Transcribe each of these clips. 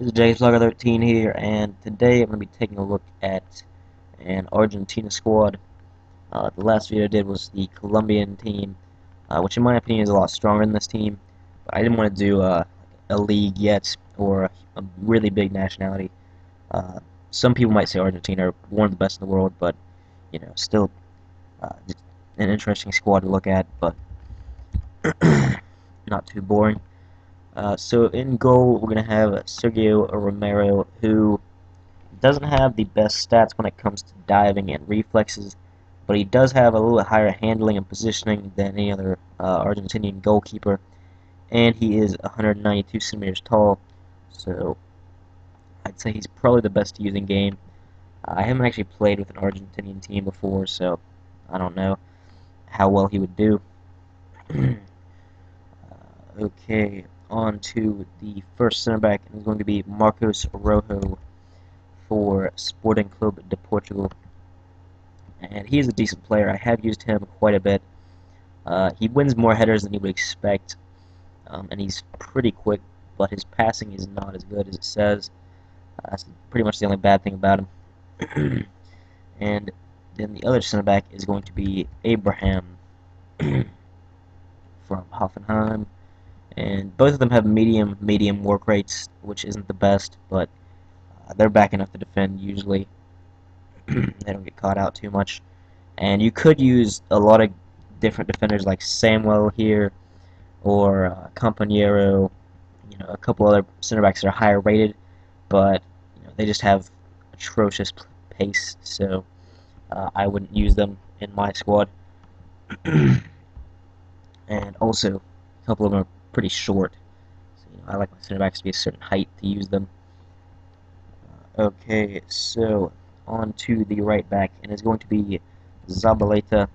This is James Vlogger 13 here, and today I'm going to be taking a look at an Argentina squad. The last video I did was the Colombian team, which in my opinion is a lot stronger than this team. But I didn't want to do a league yet, or a really big nationality. Some people might say Argentina are one of the best in the world, but still just an interesting squad to look at, but not too boring. So in goal, we're going to have Sergio Romero, who doesn't have the best stats when it comes to diving and reflexes, but he does have a little higher handling and positioning than any other Argentinian goalkeeper, and he is 192 centimeters tall, so I'd say he's probably the best to use in game. I haven't actually played with an Argentinian team before, so I don't know how well he would do. Okay, on to the first center back, and it's going to be Marcos Rojo for Sporting Club de Portugal. And he is a decent player. I have used him quite a bit. He wins more headers than you would expect, and he's pretty quick, but his passing is not as good as it says. That's pretty much the only bad thing about him. And then the other center back is going to be Abraham from Hoffenheim. And both of them have medium work rates, which isn't the best, but they're back enough to defend usually. They don't get caught out too much. And you could use a lot of different defenders like Samuel here or Compañero, a couple other center backs that are higher rated, but they just have atrocious pace, so I wouldn't use them in my squad. And also, a couple of them are pretty short, so I like my center backs to be a certain height to use them. Okay, so on to the right back, and it's going to be Zabaleta.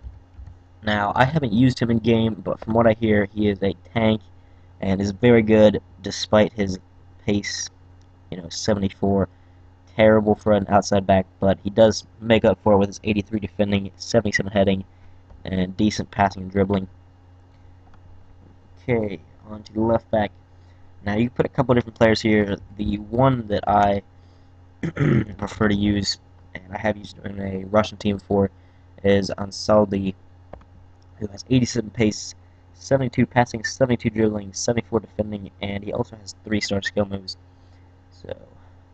Now, I haven't used him in game, but from what I hear, he is a tank and is very good despite his pace, 74. Terrible for an outside back, but he does make up for it with his 83 defending, 77 heading, and decent passing and dribbling. Okay, on to the left back. Now, you put a couple different players here. The one that I prefer to use, and I have used in a Russian team before, is Ansaldi, who has 87 pace, 72 passing, 72 dribbling, 74 defending, and he also has 3-star skill moves. So,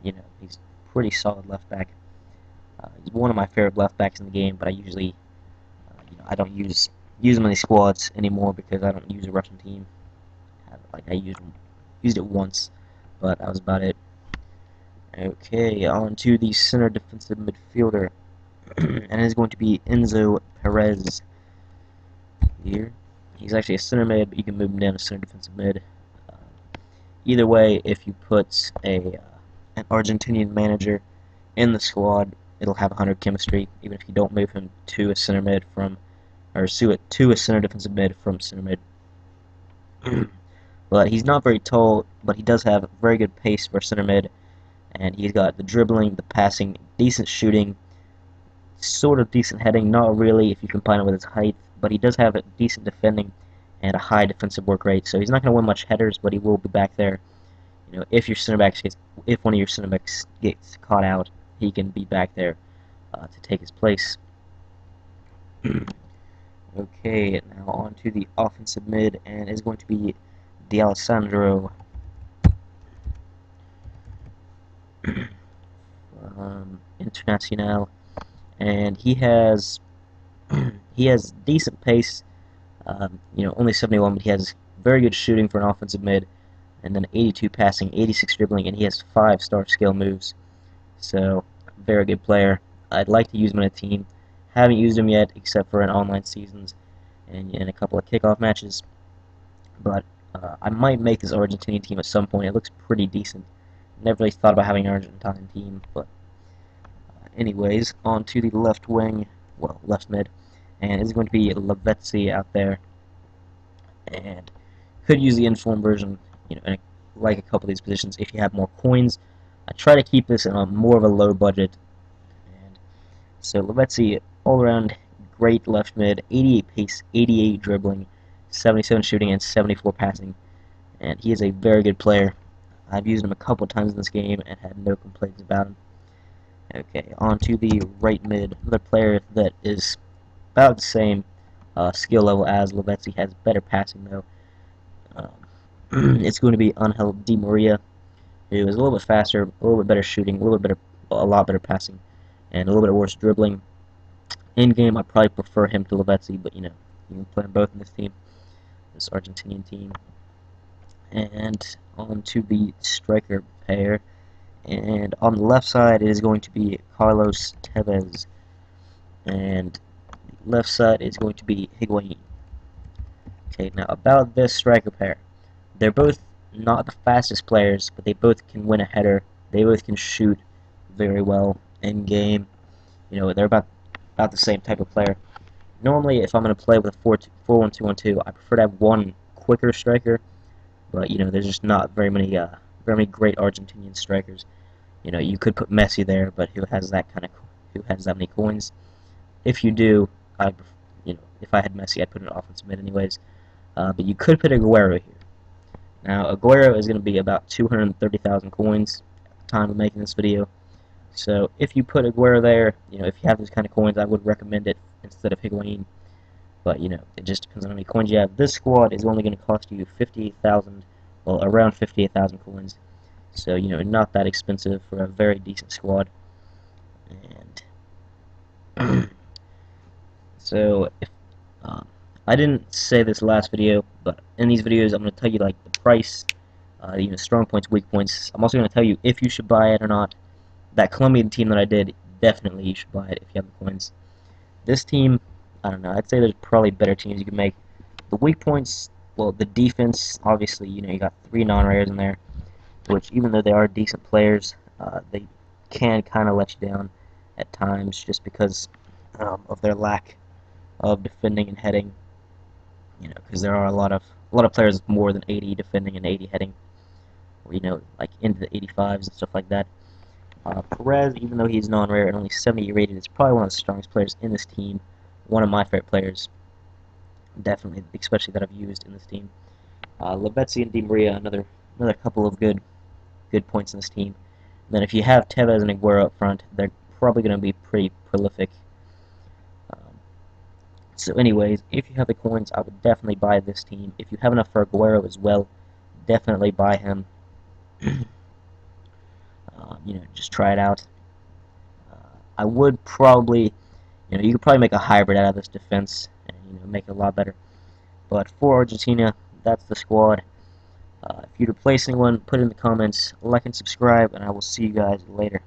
he's pretty solid left back. He's one of my favorite left backs in the game, but I usually, I don't use him in the squads anymore because I don't use a Russian team. I used it once, but that was about it. Okay, on to the center defensive midfielder, and it's going to be Enzo Perez here. He's actually a center mid, but you can move him down to center defensive mid. Either way, if you put an Argentinian manager in the squad, it'll have 100 chemistry, even if you don't move him to a center mid or to a center defensive mid from center mid. But he's not very tall, but he does have very good pace for center mid, and he's got the dribbling, the passing, decent shooting, sort of decent heading, not really if you combine it with his height, but he does have a decent defending and a high defensive work rate, so he's not going to win much headers, but he will be back there. If if one of your center backs gets caught out, he can be back there to take his place. Okay, now on to the offensive mid, and it's going to be D'Alessandro Internacional, and he has decent pace. Only 71, but he has very good shooting for an offensive mid, and then 82 passing, 86 dribbling, and he has 5-star skill moves. So, very good player. I'd like to use him in a team. Haven't used him yet, except for in online seasons and in a couple of kickoff matches. But I might make this Argentinian team at some point. It looks pretty decent. Never really thought about having an Argentine team, but anyways, on to the left wing, well, left mid, and it's going to be Lavezzi out there, and could use the informed version, like a couple of these positions if you have more coins. I try to keep this in a more of a low budget, and so Lavezzi all around great left mid, 88 pace, 88 dribbling, 77 shooting, and 74 passing, and he is a very good player. I've used him a couple times in this game and had no complaints about him. Okay, on to the right mid, another player that is about the same skill level as Lavezzi, has better passing though. It's going to be Angel Di Maria, who is a little bit faster, a little bit better shooting, a lot better passing, and a little bit worse dribbling. In game, I probably prefer him to Lavezzi, but you know, you can play them both in this team, this Argentinian team. And on to the striker pair. And on the left side, it is going to be Carlos Tevez. And the left side is going to be Higuain. Okay, now about this striker pair. They're both not the fastest players, but they both can win a header. They both can shoot very well in game. You know, they're about the same type of player. Normally, if I'm going to play with a 4-1-2-1-2, I prefer to have one quicker striker. But you know, there's just not very many great Argentinian strikers. You know, you could put Messi there, but who has that many coins? If you do, you know, if I had Messi, I'd put an offensive mid anyways. But you could put Aguero here. Now, Aguero is going to be about 230,000 coins at the time of making this video. So if you put Aguero there, you know, if you have those kind of coins, I would recommend it instead of Higuain. But you know, it just depends on how many coins you have. This squad is only going to cost you 58,000, well, around 58,000 coins. So you know, not that expensive for a very decent squad. And so if I didn't say this last video, but in these videos, I'm going to tell you like the price, you know, strong points, weak points. I'm also going to tell you if you should buy it or not. That Colombian team that I did, definitely you should buy it if you have the coins. This team, I don't know, I'd say there's probably better teams you can make. The weak points, well, the defense, obviously, you know, you got 3 non-rares in there, which even though they are decent players, they can kind of let you down at times just because of their lack of defending and heading. You know, because there are a lot of players with more than 80 defending and 80 heading, or, you know, like into the 85s and stuff like that. Perez, even though he's non-rare and only 70 rated, is probably one of the strongest players in this team. One of my favorite players, definitely, especially that I've used in this team. Lavezzi and Di Maria, another couple of good points in this team. And then if you have Tevez and Aguero up front, they're probably going to be pretty prolific. So anyways, if you have the coins, I would definitely buy this team. If you have enough for Aguero as well, definitely buy him. You know, just try it out. I would probably, you know, you could probably make a hybrid out of this defense and, you know, make it a lot better. But for Argentina, that's the squad. If you'd replace anyone, put it in the comments, like and subscribe, and I will see you guys later.